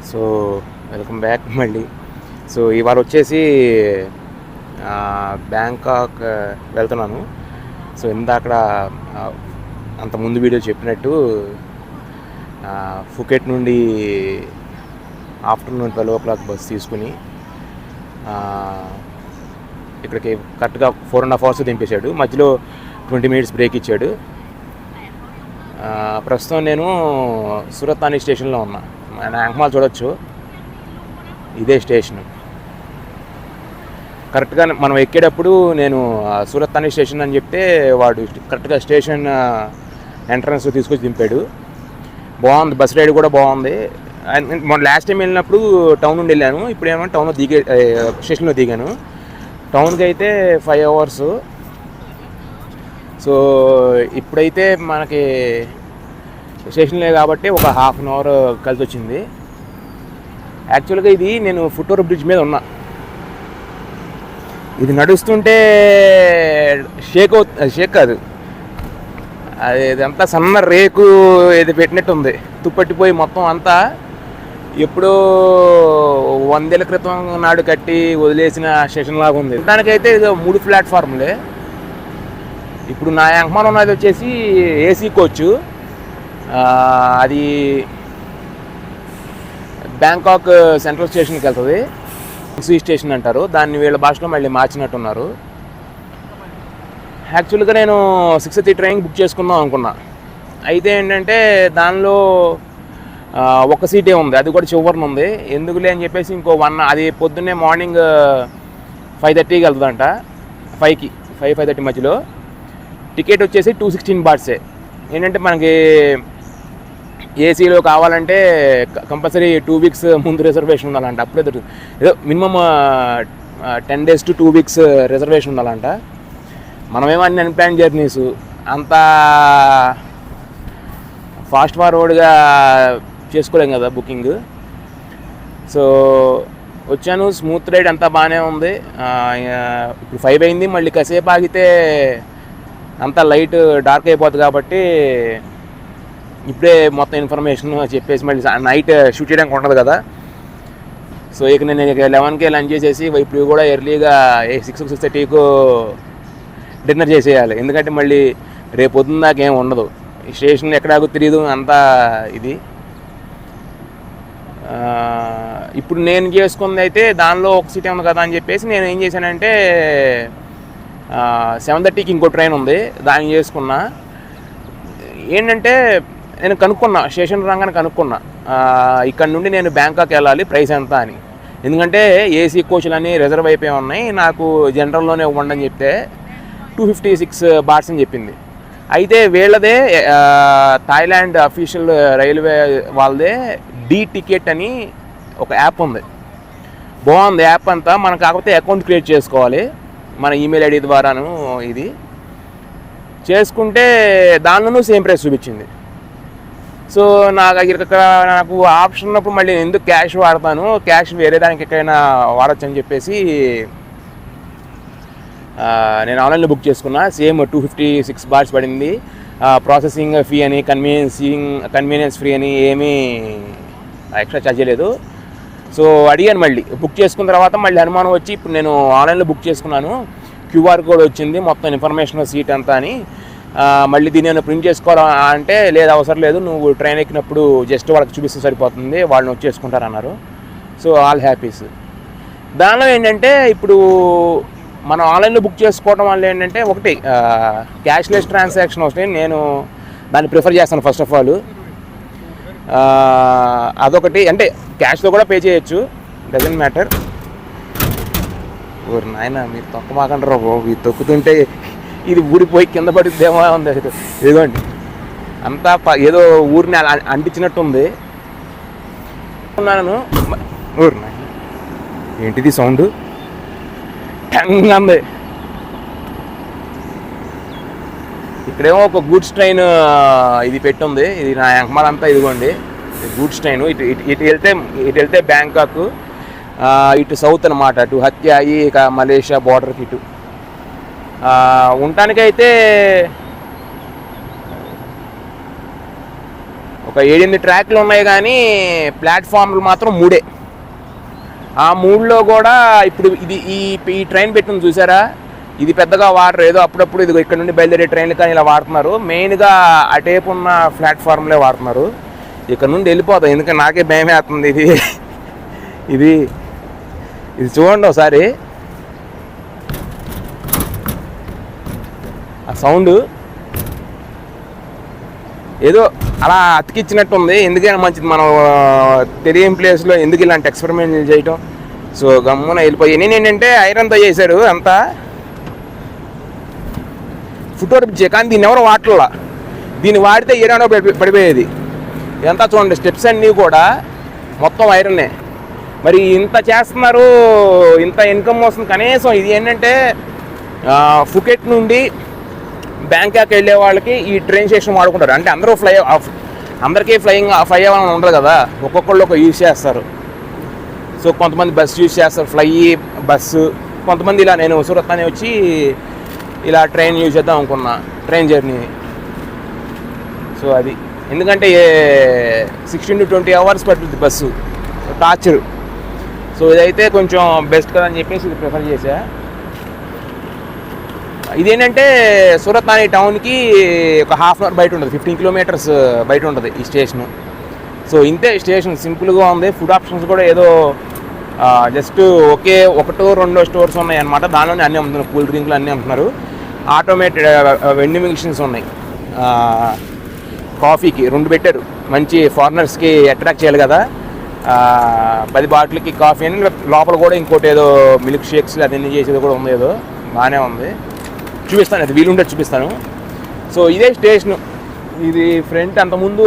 So welcome back మళ్ళీ. So ఇవాళ వచ్చేసి బ్యాంకాక్ వెళ్తున్నాను. సో ఇందాక అంత ముందు వీడియో చెప్పినట్టు ఫుకెట్ నుండి ఆఫ్టర్నూన్ 12 o'clock బస్ తీసుకుని ఇక్కడికి కరెక్ట్గా 4.5 hours దింపేశాడు. మధ్యలో 20 minutes బ్రేక్ ఇచ్చాడు. ప్రస్తుతం నేను సూరత్ తాని స్టేషన్లో ఉన్నా. యాంక్మాల్ చూడొచ్చు, ఇదే స్టేషన్. కరెక్ట్గా మనం ఎక్కేటప్పుడు నేను సూరత్ తాని స్టేషన్ అని చెప్తే వాడు కరెక్ట్గా స్టేషన్ ఎంట్రన్స్ తీసుకొచ్చి దింపాడు. బాగుంది, బస్ రైడ్ కూడా బాగుంది. మొన్న లాస్ట్ టైం వెళ్ళినప్పుడు టౌన్ నుండి వెళ్ళాను, ఇప్పుడు ఏమో టౌన్లో స్టేషన్లో దిగాను. టౌన్కి అయితే 5 hours. సో ఇప్పుడైతే మనకి స్టేషన్లే కాబట్టి ఒక 1/2 hour కలిసి వచ్చింది. యాక్చువల్గా ఇది నేను ఫుట్ ఓవర్ బ్రిడ్జ్ మీద ఉన్నా. ఇది నడుస్తుంటే షేక్ కాదు, అది ఇదంతా సన్న రేకు ఇది పెట్టినట్టు ఉంది. తుప్పట్టిపోయి మొత్తం అంతా ఎప్పుడో 100 ఏళ్ల క్రితం నాడు కట్టి వదిలేసిన స్టేషన్ లాగా ఉంది. దానికైతే ఇది 3 ప్లాట్ఫామ్లే. ఇప్పుడు నా యాంక్మాల్ ఉన్నది వచ్చేసి ఏసీ కోచ్. అది బ్యాంకాక్ సెంట్రల్ స్టేషన్కి వెళ్తుంది. సీ స్టేషన్ అంటారు దాన్ని, వీళ్ళ భాషలో మళ్ళీ మార్చినట్టున్నారు. యాక్చువల్గా నేను 6:30 ట్రైన్ బుక్ చేసుకుందాం అనుకున్నా. అయితే ఏంటంటే దానిలో ఒక సీటే ఉంది, అది కూడా చివరిన ఉంది. ఎందుకులే అని చెప్పేసి ఇంకో 1, అది పొద్దున్నే మార్నింగ్ 5:30కి వెళ్తుందంట. 5:30 మధ్యలో. టికెట్ వచ్చేసి 216 baht. ఏంటంటే మనకి ఏసీలో కావాలంటే కంపల్సరీ 2 weeks ముందు రిజర్వేషన్ ఉండాలంట. అప్పుడే దొరుకుతుంది. ఏదో minimum 10 days to 2 weeks reservation ఉండాలంట. మనమేమో అన్ని అన్ప్లాన్ జర్నీస్, అంత ఫాస్ట్ ఫార్వర్డ్గా చేసుకోలేం కదా బుకింగ్. సో వచ్చాను, స్మూత్ రైడ్ అంతా బాగానే ఉంది. ఇప్పుడు 5 అయింది, మళ్ళీ కాసేపు ఆగితే అంతా లైట్ డార్క్ అయిపోతుంది కాబట్టి ఇప్పుడే మొత్తం ఇన్ఫర్మేషన్ చెప్పేసి మళ్ళీ నైట్ షూట్ చేయడానికి ఉంటుంది కదా. సో ఇక నేను 11కి లంచ్ చేసేసి ఇప్పుడు కూడా ఎర్లీగా 6:30కు డిన్నర్ చేసేయాలి. ఎందుకంటే మళ్ళీ రేపు పొద్దున్న దాకా ఏం ఉండదు, ఈ స్టేషన్ ఎక్కడాకు తెలియదు అంతా ఇది. ఇప్పుడు నేను చేసుకుంది అయితే దానిలో ఒక సీటే ఉంది కదా అని చెప్పేసి నేను ఏం చేశానంటే 7:30కి ఇంకో ట్రైన్ ఉంది, దాన్ని చేసుకున్నా. ఏంటంటే నేను కనుక్కున్నా, స్టేషన్ రాగానే కనుక్కున్నా ఇక్కడ నుండి నేను బ్యాంకాక్ వెళ్ళాలి, ప్రైస్ ఎంత అని. ఎందుకంటే ఏసీ కోచ్లు రిజర్వ్ అయిపోయి ఉన్నాయి, నాకు జనరల్లోనే ఇవ్వండి అని చెప్తే 256 baht అని చెప్పింది. అయితే వీళ్ళదే థాయిలాండ్ అఫీషియల్ రైల్వే వాళ్ళదే డీ టికెట్ అని ఒక యాప్ ఉంది. బాగుంది యాప్ అంతా. మనం కాకపోతే అకౌంట్ క్రియేట్ చేసుకోవాలి మన ఈమెయిల్ ఐడి ద్వారాను. ఇది చేసుకుంటే దానిలోనూ సేమ్ ప్రైస్ చూపించింది. సో నాకు ఆప్షన్ ఉన్నప్పుడు మళ్ళీ నేను ఎందుకు క్యాష్ వాడతాను, క్యాష్ వేరే దానికి ఎక్కడైనా వాడచ్చు అని చెప్పేసి నేను ఆన్లైన్లో బుక్ చేసుకున్నా. సేమ్ 256 baht పడింది. ప్రాసెసింగ్ ఫీ అని, కన్వీనియన్స్ ఫ్రీ అని ఏమీ ఎక్స్ట్రా ఛార్జ్ లేదు. సో అడిగాను, మళ్ళీ బుక్ చేసుకున్న తర్వాత మళ్ళీ అనుమానం వచ్చి ఇప్పుడు నేను ఆన్లైన్లో బుక్ చేసుకున్నాను, QR కోడ్ వచ్చింది, మొత్తం ఇన్ఫర్మేషన్ సీట్ అంతా అని. మళ్ళీ దీన్ని నేను ప్రింట్ చేసుకోవాలా అంటే లేదు, అవసరం లేదు, నువ్వు ట్రైన్ ఎక్కినప్పుడు జస్ట్ వాళ్ళకి చూపిస్తే సరిపోతుంది, వాళ్ళు నోట్ చేసుకుంటారన్నారు. So all happies. దానిలో ఏంటంటే ఇప్పుడు మనం ఆన్లైన్లో బుక్ చేసుకోవడం వల్ల ఏంటంటే ఒకటి క్యాష్లెస్ ట్రాన్సాక్షన్ వస్తాయి. నేను దాన్ని ప్రిఫర్ చేస్తాను ఫస్ట్ ఆఫ్ ఆల్. అదొకటి, అంటే క్యాష్లో కూడా పే చేయొచ్చు, డజంట్ మ్యాటర్. ఓరు నాయన మీరు తొక్కమాకంటారా బాబు, ఇది తొక్కుతుంటే ఇది ఊడిపోయి కింద పడిద్దేమో ఉంది. ఇదిగోండి అంతా ఏదో ఊరిని అంటించినట్టు ఉంది. ఉన్నాను. ఊరు నాయన ఏంటిది సౌండ్ ఉంది. ఇక్కడేమో ఒక గూడ్స్ ట్రైన్ ఇది పెట్టుంది. ఇది నా యాంక్మాల్ అంతా ఇదిగోండి గూడ్స్ ట్రైన్. ఇటు వెళ్తే బ్యాంకాక్, ఇటు సౌత్ అనమాట, అటు హత్యాయి, ఇక మలేషియా బార్డర్కి ఇటు. ఉండటానికైతే ఒక 7-8 ట్రాక్లు ఉన్నాయి, కానీ ప్లాట్ఫామ్లు మాత్రం 3. ఆ 3లో కూడా ఇప్పుడు ఈ ట్రైన్ పెట్టింది చూసారా, ఇది పెద్దగా వాడరు, ఏదో అప్పుడప్పుడు ఇది ఇక్కడ నుండి బయలుదేరే ట్రైన్లు కానీ ఇలా వాడుతున్నారు. మెయిన్గా అటేపు ఉన్న ప్లాట్ఫామ్లే వాడుతున్నారు. ఇక్కడ నుండి వెళ్ళిపోతాం, ఎందుకంటే నాకే భయమే అవుతుంది. ఇది చూడండి ఒకసారి ఆ సౌండ్, ఏదో అలా అతికిచ్చినట్టుంది. ఎందుకైనా మంచిది, మనం తెలియని ప్లేస్లో ఎందుకు ఇలాంటి ఎక్స్పెరిమెంట్ చేయటం. సో గమ్మున వెళ్ళిపోయి ఏంటంటే ఐరన్తో చేశారు అంతా, ఫుట్ఓవర్ బ్రిడ్జ్, కానీ దీన్ని ఎవరు వాడలా. దీన్ని వాడితే ఏడానో పడిపోయేది. ఇదంతా చూడండి, స్టెప్స్ అన్నీ కూడా మొత్తం ఐరన్నే. మరి ఇంత చేస్తున్నారు, ఇంత ఇన్కమ్ వస్తుంది. కనీసం ఇది ఏంటంటే ఫుకెట్ నుండి బ్యాంకాక్ వెళ్ళే వాళ్ళకి ఈ ట్రైన్ స్టేషన్ వాడుకుంటారు. అంటే అందరూ అందరికీ ఫ్లై అవ్వాలని ఉండదు కదా, ఒక్కొక్కళ్ళు ఒక యూజ్ చేస్తారు. సో కొంతమంది బస్సు యూజ్ చేస్తారు, ఫ్లై బస్సు. కొంతమంది ఇలా నేను సూరత్ అని వచ్చి ఇలా ట్రైన్ యూజ్ చేద్దాం అనుకున్నా, ట్రైన్ జర్నీ. సో అది ఎందుకంటే 16 to 20 hours పడుతుంది బస్సు, టార్చర్. సో ఇదైతే కొంచెం బెస్ట్ కదా అని చెప్పేసి ఇది ప్రిఫర్ చేశా. ఇదేంటంటే సూరత్ అనే టౌన్కి ఒక హాఫ్ అవర్ బయట ఉంటుంది, 15 kilometers బయట ఉంటుంది ఈ స్టేషను. సో ఇంతే స్టేషన్, సింపుల్గా ఉంది. ఫుడ్ ఆప్షన్స్ కూడా ఏదో జస్ట్ ఒకటో రెండో స్టోర్స్ ఉన్నాయి అన్నమాట. దానిలోనే అన్నీ అమ్ముతున్నారు, కూల్ డ్రింక్లు అన్నీ అమ్ముతున్నారు. ఆటోమేటెడ్ వెండింగ్ మిషన్స్ ఉన్నాయి. కాఫీకి 2 పెట్టారు, మంచి ఫారినర్స్కి అట్రాక్ట్ చేయాలి కదా. 10 బాటిల్కి కాఫీ అని, లోపల కూడా ఇంకోటి ఏదో మిల్క్ షేక్స్ అదన్నీ చేసేది కూడా ఉంది, ఏదో బాగానే ఉంది. చూపిస్తాను, అది వీలుంటే చూపిస్తాను. సో ఇదే స్టేషను, ఇది ఫ్రంట్. అంతకుముందు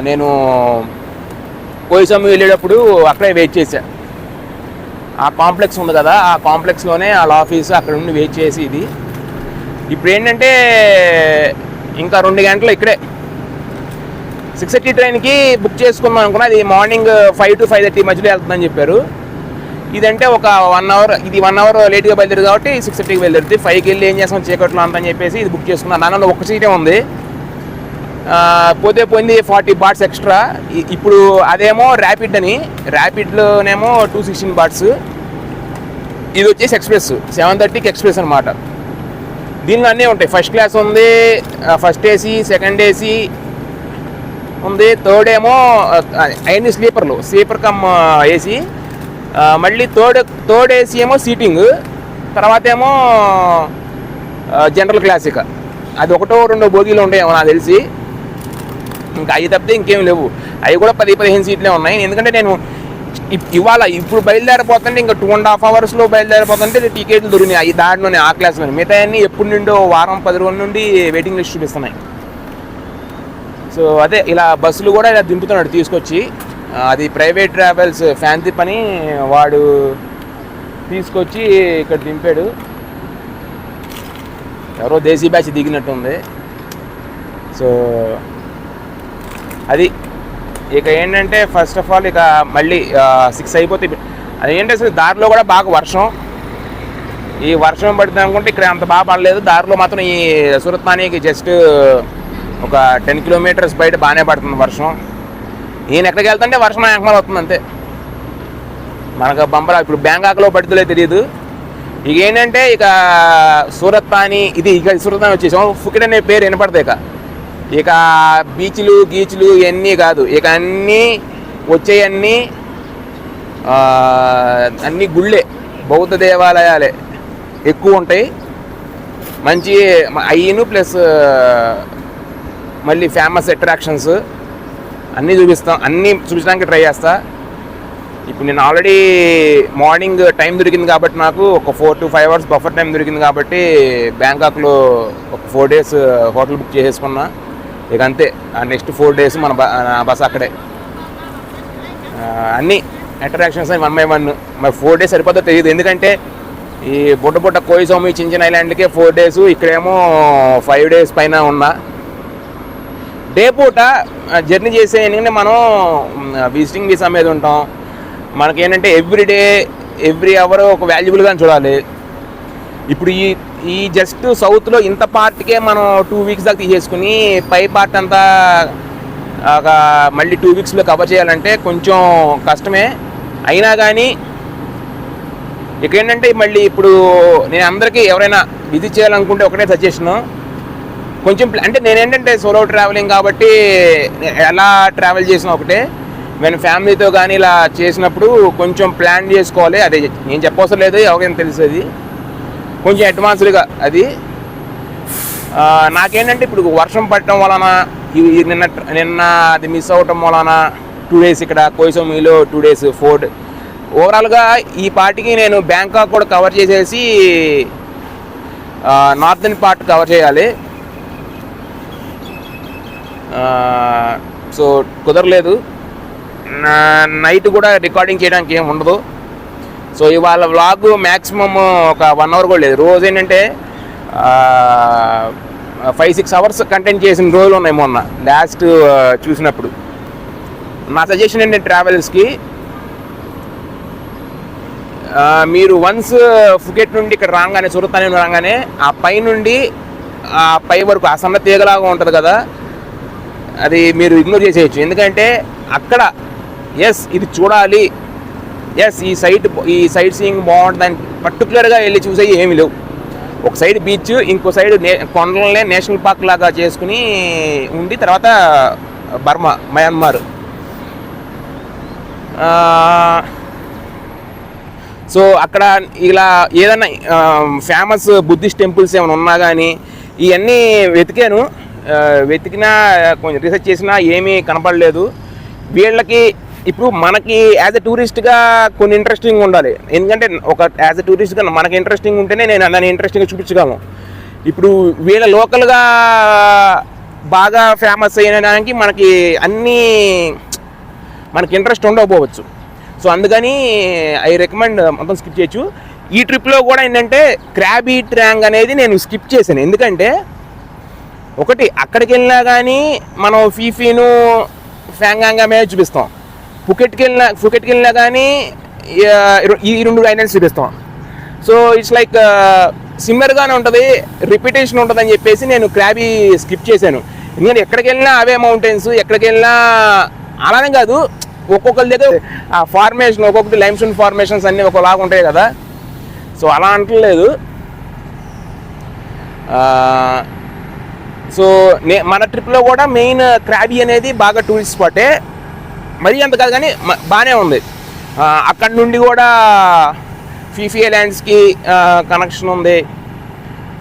నేను కోయిసమ్ వెళ్ళేటప్పుడు అక్కడే వెయిట్ చేశాను. ఆ కాంప్లెక్స్ ఉంది కదా, ఆ కాంప్లెక్స్లోనే వాళ్ళ ఆఫీసు, అక్కడ నుండి వెయిట్ చేసి ఇది. ఇప్పుడు ఏంటంటే ఇంకా 2 గంటలు ఇక్కడే. 6:30 ట్రైన్కి బుక్ చేసుకుందాం అనుకున్నా, అది మార్నింగ్ 5 to 5:30 మధ్యలో వెళ్తుందని చెప్పారు. ఇదంటే ఒక 1 hour, ఇది 1 hour లేట్గా బయలుదేరు కాబట్టి 6:30కి బయలుదేరుతుంది. 5కి వెళ్ళి ఏం చేస్తాం చీకట్లో అంత అని చెప్పేసి ఇది బుక్ చేసుకున్నాను. దానిలో ఒక సీటే ఉంది, పోతే పోయింది 40 baht ఎక్స్ట్రా. ఇప్పుడు అదేమో ర్యాపిడ్ అని, ర్యాపిడ్లోనేమో 216 baht. ఇది వచ్చేసి ఎక్స్ప్రెస్, 7:30కి ఎక్స్ప్రెస్ అనమాట. దీనిలో అన్నీ ఉంటాయి. ఫస్ట్ క్లాస్ ఉంది, ఫస్ట్ ఏసీ, సెకండ్ ఏసీ ఉంది, థర్డ్ ఏమో అన్ని స్లీపర్ కమ్ ఏసీ. మళ్ళీ థర్డ్ ఏసీ ఏమో సీటింగ్, తర్వాత ఏమో జనరల్ క్లాసిక్. అది 1-2 బోగీలు ఉంటాయేమో నాకు తెలిసి, ఇంకా అవి తప్పితే ఇంకేం లేవు. అవి కూడా 10-15 సీట్లే ఉన్నాయి. ఎందుకంటే నేను ఇప్పుడు బయలుదేరిపోతుంటే ఇంకా 2.5 hours బయలుదేరిపోతుంటే టికెట్లు దొరికినాయి దాంట్లోనే, ఆ క్లాస్లో. మిగతా అన్నీ ఎప్పుడు నుండో వారం 10 రోజుల నుండి వెయిటింగ్ లిస్ట్ చూపిస్తున్నాయి. సో అదే ఇలా బస్సులు కూడా ఇలా దింపుతున్నాడు తీసుకొచ్చి. అది ప్రైవేట్ ట్రావెల్స్ ఫ్యాన్సీ పని, వాడు తీసుకొచ్చి ఇక్కడ దింపాడు. ఎవరో దేశీ బ్యాచ్ దిగినట్టుంది. సో అది ఇక ఏంటంటే ఫస్ట్ ఆఫ్ ఆల్ ఇక మళ్ళీ 6 అయిపోతే అదేంటే అసలు దారిలో కూడా బాగా వర్షం. ఈ వర్షం పడుతుంది అనుకుంటే ఇక్కడ అంత బాగా పడలేదు. దారిలో మాత్రం ఈ సూరత్ మానేకి జస్ట్ ఒక 10 kilometers బయట బాగానే పడుతుంది వర్షం. నేను ఎక్కడికి వెళ్తుంటే వర్షం ఎంకమాల అవుతుంది అంతే. మనకు బంబరా ఇప్పుడు బ్యాంకాక్లో పడుతుందో తెలియదు. ఇక ఏంటంటే ఇక సూరత్ పానీ, ఇది ఇక సూరత్ పానీ వచ్చేసాం. ఫుకెట్ అనే పేరు వినపడతాయి. ఇక బీచ్లు గీచ్లు ఇవన్నీ కాదు, ఇక అన్నీ వచ్చేయన్నీ అన్నీ గుళ్ళే, బౌద్ధ దేవాలయాలే ఎక్కువ ఉంటాయి. మంచి అయ్యను ప్లస్ మళ్ళీ ఫేమస్ అట్రాక్షన్స్ అన్నీ చూపించడానికి ట్రై చేస్తా. ఇప్పుడు నేను ఆల్రెడీ మార్నింగ్ టైం దొరికింది కాబట్టి నాకు ఒక 4 to 5 hours బఫర్ టైం దొరికింది కాబట్టి బ్యాంకాక్లో ఒక 4 days హోటల్ బుక్ చేసేసుకున్నా. ఇక అంతే, నెక్స్ట్ 4 days మన బస్ అక్కడే. అన్నీ అట్రాక్షన్స్ 1 by 1. మరి 4 days సరిపోతుందో తెలియదు, ఎందుకంటే ఈ బుట్ట కోయిసోమి చిన్న ఐలాండ్కే 4 days, ఇక్కడేమో 5 days పైన ఉన్నా. డే పూట జర్నీ చేసే, ఎందుకంటే మనం విజిటింగ్ వీసా మీద ఉంటాం. మనకేంటంటే ఎవ్రీ అవర్ ఒక వాల్యుబుల్గా చూడాలి. ఇప్పుడు ఈ జస్ట్ సౌత్లో ఇంత పార్ట్కే మనం 2 weeks దాకా తీసేసుకుని పై పార్ట్ అంతా ఒక మళ్ళీ 2 వీక్స్లో కవర్ చేయాలంటే కొంచెం కష్టమే. అయినా కానీ ఇక ఏంటంటే మళ్ళీ ఇప్పుడు నేను అందరికీ ఎవరైనా విజిట్ చేయాలనుకుంటే ఒకటే సజెషను, కొంచెం అంటే నేనేంటంటే సోలో ట్రావెలింగ్ కాబట్టి ఎలా ట్రావెల్ చేసినా ఒకటే, నేను ఫ్యామిలీతో కానీ ఇలా చేసినప్పుడు కొంచెం ప్లాన్ చేసుకోవాలి. అదే నేను చెప్పవసరం లేదు, ఎవరికైనా తెలిసేది కొంచెం అడ్వాన్స్డ్గా. అది నాకేంటంటే ఇప్పుడు వర్షం పడటం వలన నిన్న అది మిస్ అవ్వటం వలన 2 డేస్ ఇక్కడ కోయిసోమిలో 2 డేస్ 4 ఓవరాల్గా ఈ పార్టీకి నేను బ్యాంకాక్ కూడా కవర్ చేసేసి నార్థన్ పార్ట్ కవర్ చేయాలి. సో కుదరలేదు, నైట్ కూడా రికార్డింగ్ చేయడానికి ఏమి ఉండదు. సో ఇవాళ వ్లాగ్ మ్యాక్సిమమ్ ఒక 1 అవర్ కూడా లేదు. రోజు ఏంటంటే 5-6 అవర్స్ కంటెంట్ చేసిన రోజులు ఉన్నాయి మొన్న లాస్ట్ చూసినప్పుడు. నా సజెషన్ ఏంటంటే ట్రావెల్స్కి, మీరు వన్స్ ఫుకెట్ నుండి ఇక్కడ రాగానే సురతాని రాగానే ఆ పై నుండి ఆ పై వరకు ఆ సన్న తీగలాగా ఉంటుంది కదా, అది మీరు ఇగ్నోర్ చేసేయచ్చు. ఎందుకంటే అక్కడ ఎస్ ఇది చూడాలి, ఎస్ ఈ సైట్ సీయింగ్ బాగుంటుందని పర్టికులర్గా వెళ్ళి చూసేవి ఏమీ లేవు. ఒక సైడ్ బీచ్, ఇంకో సైడ్ కొండలనే నేషనల్ పార్క్ లాగా చేసుకుని ఉండి తర్వాత బర్మా మయన్మార్. సో అక్కడ ఇలా ఏదైనా ఫేమస్ బుద్ధిస్ట్ టెంపుల్స్ ఏమైనా ఉన్నా కానీ ఇవన్నీ వెతికినా కొంచెం రీసెర్చ్ చేసినా ఏమీ కనపడలేదు. వీళ్ళకి ఇప్పుడు మనకి యాజ్ ఎ టూరిస్ట్గా కొన్ని ఇంట్రెస్టింగ్ ఉండాలి. ఎందుకంటే ఒక యాజ్ ఎ టూరిస్ట్గా మనకి ఇంట్రెస్టింగ్ ఉంటేనే నేను దాన్ని ఇంట్రెస్టింగ్గా చూపించగలను. ఇప్పుడు వీళ్ళ లోకల్గా బాగా ఫేమస్ అయిన దానికి మనకి ఇంట్రెస్ట్ ఉండకపోవచ్చు. సో అందుకని ఐ రికమెండ్ మొత్తం స్కిప్ చేయొచ్చు. ఈ ట్రిప్లో కూడా ఏంటంటే క్రాబీ ట్రాంగ్ అనేది నేను స్కిప్ చేశాను. ఎందుకంటే ఒకటి అక్కడికి వెళ్ళినా కానీ మనం ఫీఫీను ఫ్యాంగాంగా మీద చూపిస్తాం, ఫుకెట్కి వెళ్ళినా కానీ ఈ 2 ఐలాండ్స్ చూపిస్తాం. సో ఇట్స్ లైక్ సిమిలర్గానే ఉంటుంది, రిపిటేషన్ ఉంటుంది అని చెప్పేసి నేను క్రాబీ స్కిప్ చేశాను. ఎందుకంటే ఎక్కడికి వెళ్ళినా అవే మౌంటైన్స్, ఎక్కడికి వెళ్ళినా అలానే కాదు, ఒక్కొక్కరి దగ్గర ఆ ఫార్మేషన్ ఒక్కొక్కటి లైమ్స్టోన్ ఫార్మేషన్స్ అన్నీ ఒకలాగా ఉంటాయి కదా. సో అలా అంటలేదు. సో మన ట్రిప్లో కూడా మెయిన్ క్రాబీ అనేది బాగా టూరిస్ట్ స్పాటే, మరీ అంత కాదు కానీ బాగానే ఉంది. అక్కడి నుండి కూడా ఫీఫీ ఐలాండ్స్కి కనెక్షన్ ఉంది.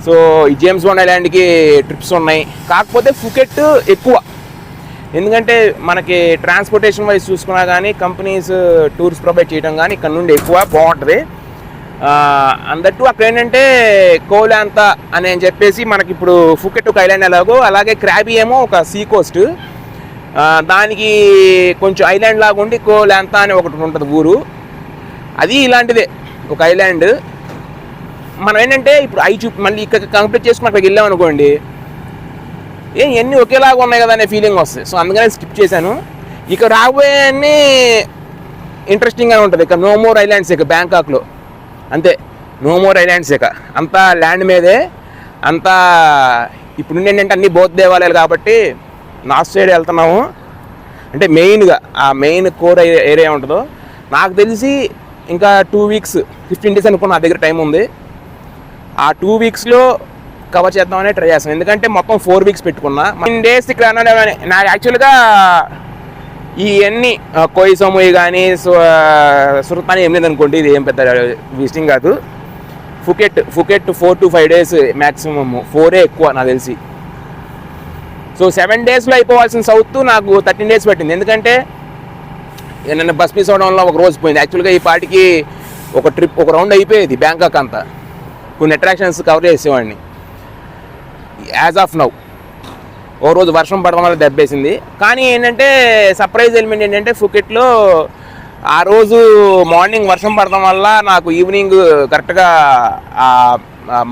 సో ఈ జేమ్స్ బాండ్ ఐలాండ్కి ట్రిప్స్ ఉన్నాయి. కాకపోతే ఫుకెట్ ఎక్కువ, ఎందుకంటే మనకి ట్రాన్స్పోర్టేషన్ వైజ్ చూసుకున్నా కానీ కంపెనీస్ టూర్స్ ప్రొవైడ్ చేయడం కానీ ఇక్కడ నుండి ఎక్కువ బాగుంటుంది. అందట్టు అక్కడ ఏంటంటే కోలాంతా అని చెప్పేసి మనకి ఇప్పుడు ఫుకెట్ ఒక ఐలాండ్ ఎలాగో అలాగే క్రాబీ ఏమో ఒక సీ కోస్ట్, దానికి కొంచెం ఐలాండ్ లాగా ఉండి కోలాంతా అని ఒకటి ఉంటుంది ఊరు, అది ఇలాంటిదే ఒక ఐలాండ్. మనం ఏంటంటే ఇప్పుడు మళ్ళీ ఇక్కడ కంప్లీట్ చేసుకుని అక్కడికి వెళ్ళాం అనుకోండి, ఇవన్నీ ఒకేలాగా ఉన్నాయి కదా అనే ఫీలింగ్ వస్తుంది. సో అందుకనే స్కిప్ చేశాను. ఇక రాబోయే అన్నీ ఇంట్రెస్టింగ్గా ఉంటుంది. ఇక నో మోర్ ఐలాండ్స్ ఇక బ్యాంకాక్లో అంతే, నో మోర్ ఐలాండ్స్ ఇక అంతా ల్యాండ్ మీదే అంతా. ఇప్పుడు ఏంటంటే అన్ని బౌద్ధ దేవాలయాలు కాబట్టి నార్త్ సైడ్ వెళ్తున్నాము. అంటే మెయిన్గా ఆ మెయిన్ కోర్ ఏరియా ఉంటుందో నాకు తెలిసి ఇంకా 2 వీక్స్ 15 డేస్ అనుకున్న నా దగ్గర టైం ఉంది. ఆ 2 వీక్స్లో కవర్ చేద్దామని ట్రై చేస్తాను. ఎందుకంటే మొత్తం 4 వీక్స్ పెట్టుకున్నా. 10 డేస్ ఇక్కడ నాకు యాక్చువల్గా ఇవన్నీ కోయిసోముయి కానీ సురతాని ఏం లేదనుకోండి, ఇది ఏం పెద్ద విజిటింగ్ కాదు. ఫుకెట్ 4 to 5 డేస్ మ్యాక్సిమమ్, 4 ఎక్కువ నాకు తెలిసి. సో 7 డేస్లో అయిపోవాల్సిన సౌత్ నాకు 13 డేస్ పట్టింది. ఎందుకంటే నన్ను బస్ మిస్ అవడం వల్ల ఒక రోజు పోయింది. యాక్చువల్గా ఈ పాటికి ఒక రౌండ్ అయిపోయేది బ్యాంకాక్ అంతా, కొన్ని అట్రాక్షన్స్ కవర్ చేసేవాడిని. యాజ్ ఆఫ్ నౌ ఓ రోజు వర్షం పడడం వల్ల దెబ్బేసింది. కానీ ఏంటంటే సర్ప్రైజ్ ఎలిమెంట్ ఏంటంటే ఫుకెట్లో ఆ రోజు మార్నింగ్ వర్షం పడడం వల్ల నాకు ఈవినింగ్ కరెక్ట్గా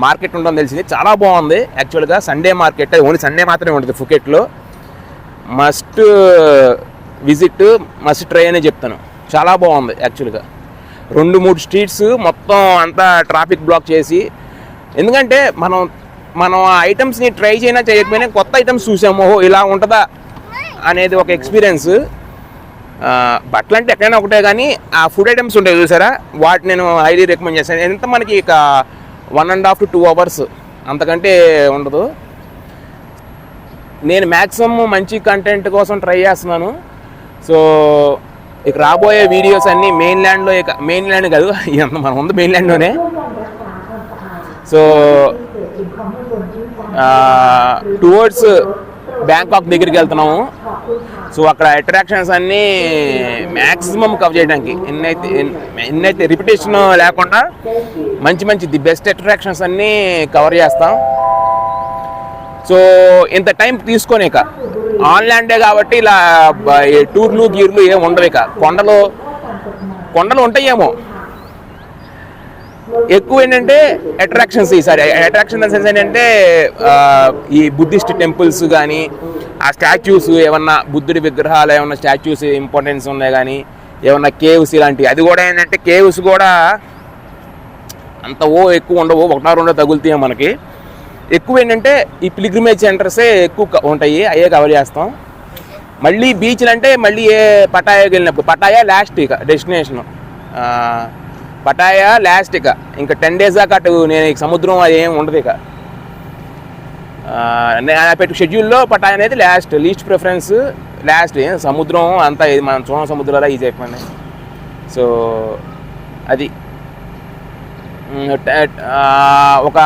మార్కెట్ ఉంటుందని తెలిసింది. చాలా బాగుంది యాక్చువల్గా. సండే మార్కెట్, ఓన్లీ సండే మాత్రమే ఉంటుంది ఫుకెట్లో. మస్ట్ విజిట్, మస్ట్ ట్రై అనే చెప్తాను. చాలా బాగుంది యాక్చువల్గా. 2-3 స్ట్రీట్స్ మొత్తం అంతా ట్రాఫిక్ బ్లాక్ చేసి, ఎందుకంటే మనం ఆ ఐటమ్స్ని ట్రై చేయకపోయినా కొత్త ఐటమ్స్ చూసాము, ఇలా ఉంటుందా అనేది ఒక ఎక్స్పీరియన్స్. బట్టలు అంటే ఎక్కడైనా ఒకటే, కానీ ఆ ఫుడ్ ఐటమ్స్ ఉంటాయి చూసారా, వాటిని నేను హైలీ రికమెండ్ చేస్తాను. ఎంత మనకి ఇక 1.5 to 2 hours, అంతకంటే ఉండదు. నేను మ్యాక్సిమం మంచి కంటెంట్ కోసం ట్రై చేస్తున్నాను. సో ఇక రాబోయే వీడియోస్ అన్నీ మెయిన్ల్యాండ్లో, ఇక మెయిన్ల్యాండ్ కాదు, మనం ఉంది మెయిన్ల్యాండ్లోనే. సో టువర్డ్స్ బ్యాంకాక్ దగ్గరికి వెళ్తున్నాము. సో అక్కడ అట్రాక్షన్స్ అన్నీ మ్యాక్సిమం కవర్ చేయడానికి ఎన్నైతే రిపిటేషన్ లేకుండా మంచి ది బెస్ట్ అట్రాక్షన్స్ అన్నీ కవర్ చేస్తాం. సో ఇంత టైం తీసుకొని ఇక ఆన్లాండే కాబట్టి ఇలా టూర్లు గీర్లు ఏమి ఉండవు. ఇక కొండలు ఉంటాయేమో, ఎక్కువ ఏంటంటే అట్రాక్షన్స్. ఈసారి అట్రాక్షన్ సెన్స్ ఏంటంటే ఈ బుద్ధిస్ట్ టెంపుల్స్ కానీ, ఆ స్టాచ్యూస్ ఏమన్నా బుద్ధుడి విగ్రహాలు ఏమన్నా స్టాచ్యూస్ ఇంపార్టెన్స్ ఉన్నాయి కానీ, ఏమన్నా కేవ్స్ ఇలాంటివి. అది కూడా ఏంటంటే కేవ్స్ కూడా అంత ఎక్కువ ఉండవు, 1-2 తగులుతాయి మనకి. ఎక్కువ ఏంటంటే ఈ పిల్గ్రిమేజ్ సెంటర్సే ఎక్కువ ఉంటాయి, అయ్యే కవర్ చేస్తాం. మళ్ళీ బీచ్లు అంటే మళ్ళీ పటాయాకి వెళ్ళినప్పుడు, పటాయా లాస్ట్ ఇక డెస్టినేషను, పటాయా లాస్ట్. ఇక ఇంకా 10 days దాకా అటు నేను ఇక సముద్రం అది ఏమి ఉండదు. ఇక పెట్టు షెడ్యూల్లో పటాయా అనేది లీస్ట్ ప్రిఫరెన్స్, లాస్ట్. సముద్రం అంతా మనం చూడ సముద్రాలు ఈజీ అయిపోయింది. సో అది ఒక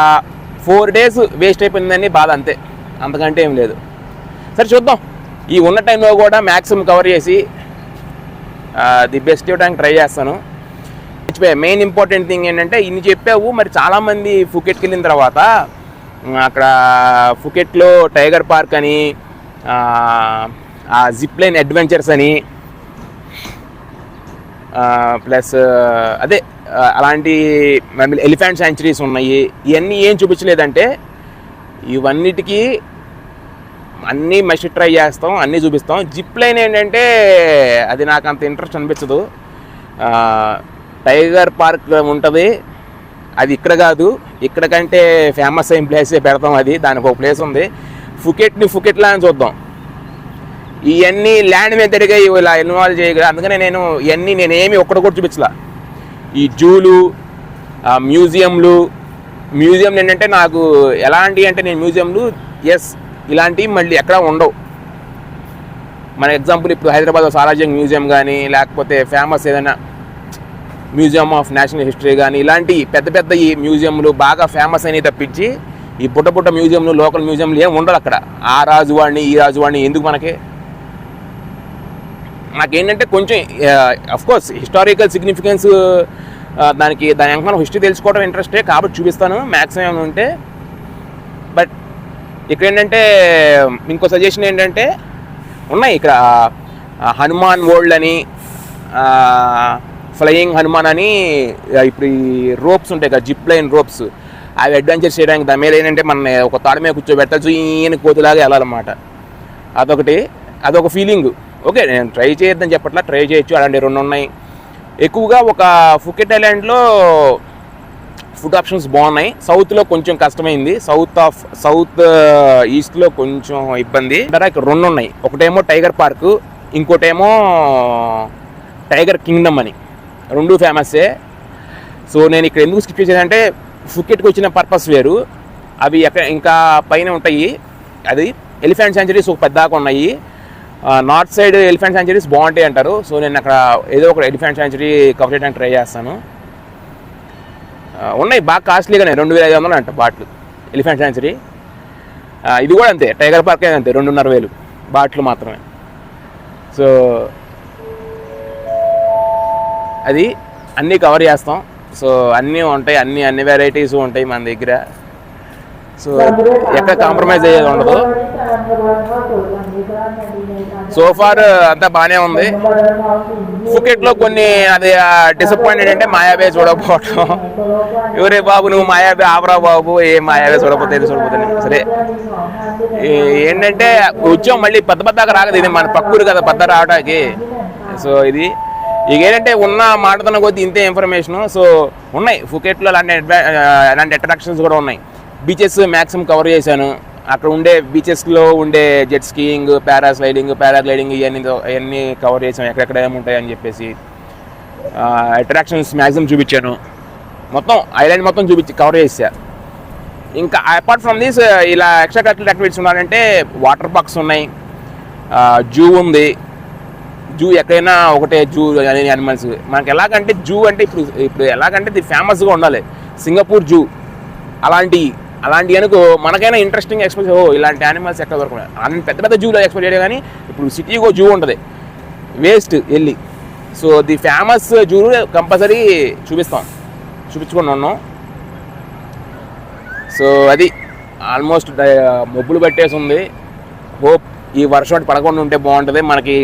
4 days వేస్ట్ అయిపోయిందని బాధ, అంతే, అంతకంటే ఏం లేదు. సరే చూద్దాం, ఈ ఉన్న టైంలో కూడా మ్యాక్సిమం కవర్ చేసి ది బెస్ట్ ఇవ్వడానికి ట్రై చేస్తాను. మెయిన్ ఇంపార్టెంట్ థింగ్ ఏంటంటే, ఇన్ని చెప్పావు, మరి చాలామంది ఫుకెట్కి వెళ్ళిన తర్వాత అక్కడ ఫుకెట్లో టైగర్ పార్క్ అని, ఆ జిప్ లైన్ అడ్వెంచర్స్ అని, ప్లస్ అదే అలాంటి ఎలిఫెంట్ శాంచురీస్ ఉన్నాయి. ఇవన్నీ ఏం చూపించలేదంటే, ఇవన్నిటికీ అన్నీ మస్ట్ ట్రై చేస్తాం, అన్నీ చూపిస్తాం. జిప్ లైన్ ఏంటంటే అది నాకు అంత ఇంట్రెస్ట్ అనిపించదు. టైగర్ పార్క్ ఉంటుంది, అది ఇక్కడ కాదు, ఇక్కడ కంటే ఫేమస్ అయిన ప్లేసే పెడతాం. అది దానికి ఒక ప్లేస్ ఉంది, ఫుకెట్లా అని చూద్దాం. ఇవన్నీ ల్యాండ్ మీద తిరిగా ఇలా ఇన్వాల్వ్ చేయగల, అందుకనే ఇవన్నీ నేనేమి ఒక్కటి కూడా చూపించలా. ఈ జూలు, మ్యూజియం ఏంటంటే నాకు ఎలాంటి అంటే, నేను మ్యూజియంలు ఇలాంటివి మళ్ళీ ఎక్కడ ఉండవు. మన ఎగ్జాంపుల్ ఇప్పుడు హైదరాబాద్లో సాలార్జంగ్ మ్యూజియం కానీ, లేకపోతే ఫేమస్ ఏదైనా మ్యూజియం ఆఫ్ నేషనల్ హిస్టరీ కానీ, ఇలాంటి పెద్ద ఈ మ్యూజియంలు బాగా ఫేమస్ అయినవి తప్పించి ఈ పుట్ట మ్యూజియంలు, లోకల్ మ్యూజియంలు ఏమి ఉండదు అక్కడ. ఆ రాజువాడిని ఈ రాజువాడిని ఎందుకు మనకి? నాకేంటంటే కొంచెం అఫ్కోర్స్ హిస్టారికల్ సిగ్నిఫికెన్స్, దాని వెనక హిస్టరీ తెలుసుకోవడం ఇంట్రెస్టే కాబట్టి చూపిస్తాను మ్యాక్సిమం ఉంటే. బట్ ఇక్కడ ఏంటంటే ఇంకో సజెషన్ ఏంటంటే, ఉన్నాయి ఇక్కడ హనుమాన్ వరల్డ్ అని, ఫ్లయింగ్ హనుమాన్ అని, ఇప్పుడు ఈ రోప్స్ ఉంటాయి కదా, జిప్ లైన్ రోప్స్, అవి అడ్వెంచర్స్ చేయడానికి దాని మీద ఏంటంటే మన ఒక తాడు మీద కూర్చోబెట్టచ్చు, ఈయన కోతులాగా వెళ్ళాలన్నమాట. అదొక ఫీలింగ్. ఓకే, నేను ట్రై చేయొద్దని చెప్పట్లా, ట్రై చేయొచ్చు. అలాంటి 2 ఉన్నాయి. ఎక్కువగా ఒక ఫుకెట్ ఐలాండ్లో ఫుడ్ ఆప్షన్స్ బాగున్నాయి. సౌత్లో కొంచెం కష్టమైంది, సౌత్ ఈస్ట్లో కొంచెం ఇబ్బంది. ఇక్కడ 2 ఉన్నాయి, ఒకటేమో టైగర్ పార్క్, ఇంకోటేమో టైగర్ కింగ్డమ్ అని. 2 ఫేమస్సే. సో నేను ఇక్కడ ఎందుకు స్కిప్ చేశానంటే, ఫుకెట్కి వచ్చిన పర్పస్ వేరు, అవి ఇంకా పైన ఉంటాయి. అది ఎలిఫెంట్ శాంచురీస్ ఒక పెద్దగా ఉన్నాయి. నార్త్ సైడ్ ఎలిఫెంట్ శాంచురీస్ బాగుంటాయి అంటారు. సో నేను అక్కడ ఏదో ఒక ఎలిఫెంట్ శాంచురీ కవర్ చేయడానికి ట్రై చేస్తాను. ఉన్నాయి బాగా కాస్ట్లీగానే, 2500 అంట బాట్లు ఎలిఫెంట్ శాంచురీ. ఇది కూడా అంతే, టైగర్ పార్క్ అంతే, 2500 బాట్లు మాత్రమే. సో అది అన్నీ కవర్ చేస్తాం. సో అన్నీ ఉంటాయి, అన్ని వెరైటీస్ ఉంటాయి మన దగ్గర. సో ఎక్కడ కాంప్రమైజ్ అయ్యేది ఉండదు. సోఫార్ అంతా బాగానే ఉంది. ఫుకెట్లో కొన్ని అది డిసప్పాయింటెడ్ అంటే మాయాబే చూడకపోవటం. ఎవరే బాబు నువ్వు మాయాబే ఆపరా బాబు, ఏ మాయాబే చూడకపోతే సరే. ఏంటంటే వచ్చాం మళ్ళీ పెద్దగా రాగదు, ఇది మన పక్కూరు కదా పెద్ద రావడానికి. సో ఇది ఇక ఏంటంటే ఉన్న మాటతున్న కొద్ది ఇంతే ఇన్ఫర్మేషను. సో ఉన్నాయి ఫుకెట్లో అలాంటి అట్రాక్షన్స్ కూడా ఉన్నాయి. బీచెస్ మ్యాక్సిమం కవర్ చేశాను, అక్కడ ఉండే బీచెస్లో ఉండే జెట్ స్కీయింగ్, పారాగ్లైడింగ్ ఇవన్నీ కవర్ చేసాం, ఎక్కడెక్కడ ఏముంటాయని చెప్పేసి. అట్రాక్షన్స్ మ్యాక్సిమం చూపించాను, మొత్తం ఐలాండ్ మొత్తం కవర్ చేసా. ఇంకా అపార్ట్ ఫ్రమ్ దిస్ ఇలా ఎక్స్ట్రా కరిక్యులర్ యాక్టివిటీస్ ఉన్నాయంటే వాటర్ పార్క్స్ ఉన్నాయి, జూ ఉంది. జూ ఎక్కడైనా ఒకటే జూ యానిమల్స్. మనకి ఎలాగంటే జూ అంటే ఇప్పుడు ఎలాగంటే ఇది ఫేమస్గా ఉండాలి, సింగపూర్ జూ అలాంటి అనుకో మనకైనా ఇంట్రెస్టింగ్ ఎక్స్పెక్ట్, ఇలాంటి యానిమల్స్ ఎక్కడ దొరకలేదు. పెద్ద జూలో ఎక్స్పెక్ట్ చేయడం, కానీ ఇప్పుడు సిటీకో జూ ఉంటుంది, వేస్ట్ వెళ్ళి. So the famous zoo compulsory చూపించుకొని ఉన్నాం. సో అది ఆల్మోస్ట్ మబ్బులు పట్టేసి ఉంది. హోప్ ఈ వర్షం పడకుండా ఉంటే బాగుంటుంది మనకి.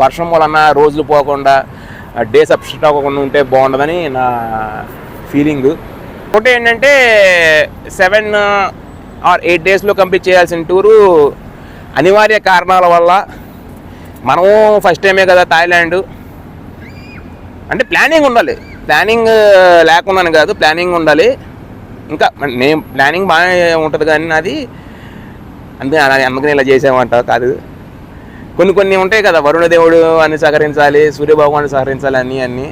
వర్షం వలన రోజులు పోకుండా డేస్ అప్సెట్ అవ్వకుండా ఉంటే బాగుంటుందని నా ఫీలింగ్. ఒకటి ఏంటంటే 7 or 8 డేస్లో కంప్లీట్ చేయాల్సిన టూరు అనివార్య కారణాల వల్ల, మనము ఫస్ట్ టైమే కదా థాయిలాండ్, అంటే ప్లానింగ్ ఉండాలి. ప్లానింగ్ లేకుండానే కాదు, ప్లానింగ్ ఉండాలి. ఇంకా నేను ప్లానింగ్ బాగానే ఉంటుంది, కానీ నాది అందుకని ఇలా చేసామంట కాదు. కొన్ని ఉంటాయి కదా, వరుణ దేవుడు అని సహకరించాలి, సూర్యభగవాన్ని సహకరించాలి, అన్నీ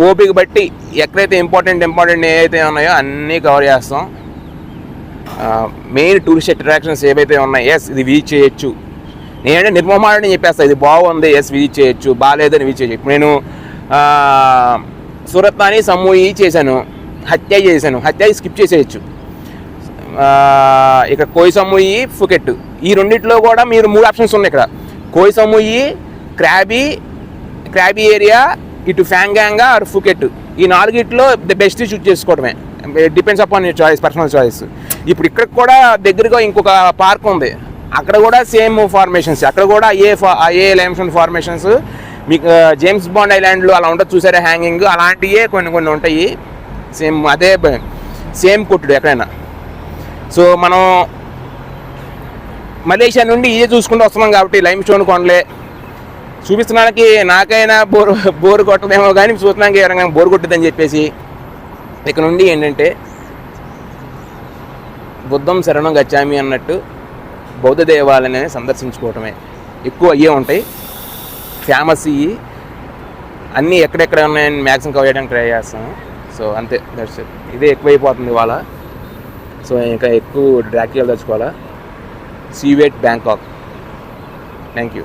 ఓపిక బట్టి ఎక్కడైతే ఇంపార్టెంట్ ఏవైతే ఉన్నాయో అన్నీ కవర్ చేస్తాం. మెయిన్ టూరిస్ట్ అట్రాక్షన్స్ ఏవైతే ఉన్నాయో ఇది విజిట్ చేయొచ్చు. నేనంటే నిర్మమాడని చెప్పేస్తాను, ఇది బాగుంది విజిట్ చేయొచ్చు, బాగాలేదని విజిట్ చేయొచ్చు. ఇప్పుడు నేను సూరత్నాని సమూయి చేశాను, హత్యాయి చేశాను, హత్యాయి స్కిప్ చేసేయచ్చు. ఇక్కడ కోయి సమూయి, ఫుకెట్, ఈ రెండిట్లో కూడా మీరు 3 ఆప్షన్స్ ఉన్నాయి ఇక్కడ. కోయి సమూయి, క్రాబీ ఏరియా, ఇటు ఫ్యాంగాంగా ఆర్ ఫుకెట్, ఈ 4గిట్లో ద బెస్ట్ చూస్ చేసుకోవడమే. Depends upon your choice, personal choice. ఇప్పుడు ఇక్కడ కూడా దగ్గరగా ఇంకొక పార్క్ ఉంది, అక్కడ కూడా సేమ్ ఫార్మేషన్స్, అక్కడ కూడా ఏ లైమ్స్టోన్ ఫార్మేషన్స్. మీకు జేమ్స్ బాండ్ ఐలాండ్లో అలా ఉంటుంది చూసారా, హ్యాంగింగ్, అలాంటివే కొన్ని ఉంటాయి. సేమ్ కొట్టుడు ఎక్కడైనా. సో మనం మలేషియా నుండి ఇదే చూసుకుంటూ వస్తున్నాం కాబట్టి లైమ్స్టోన్ కొండలే చూపిస్తున్నానికి నాకైనా బోరు కొట్టదేమో, కానీ చూస్తున్నానికి ఎవరైనా బోరు కొట్టిద్దని చెప్పేసి ఇక్కడ నుండి ఏంటంటే బుద్ధం శరణం గచ్చామి అన్నట్టు బౌద్ధ దేవాలయాన్ని సందర్శించుకోవటమే. ఎక్కువ అయ్యే ఉంటాయి ఫేమస్, అన్నీ ఎక్కడెక్కడ ఉన్నాయని మ్యాక్సిమం కవర్ చేయడానికి ట్రై చేస్తాను. సో అంతే, దట్స్ ఇట్. ఇదే ఎక్కువైపోతుంది ఇవాళ. సో ఇంకా ఎక్కువ డ్రాక్కి తెచ్చుకోవాలా. See you at Bangkok. Thank you.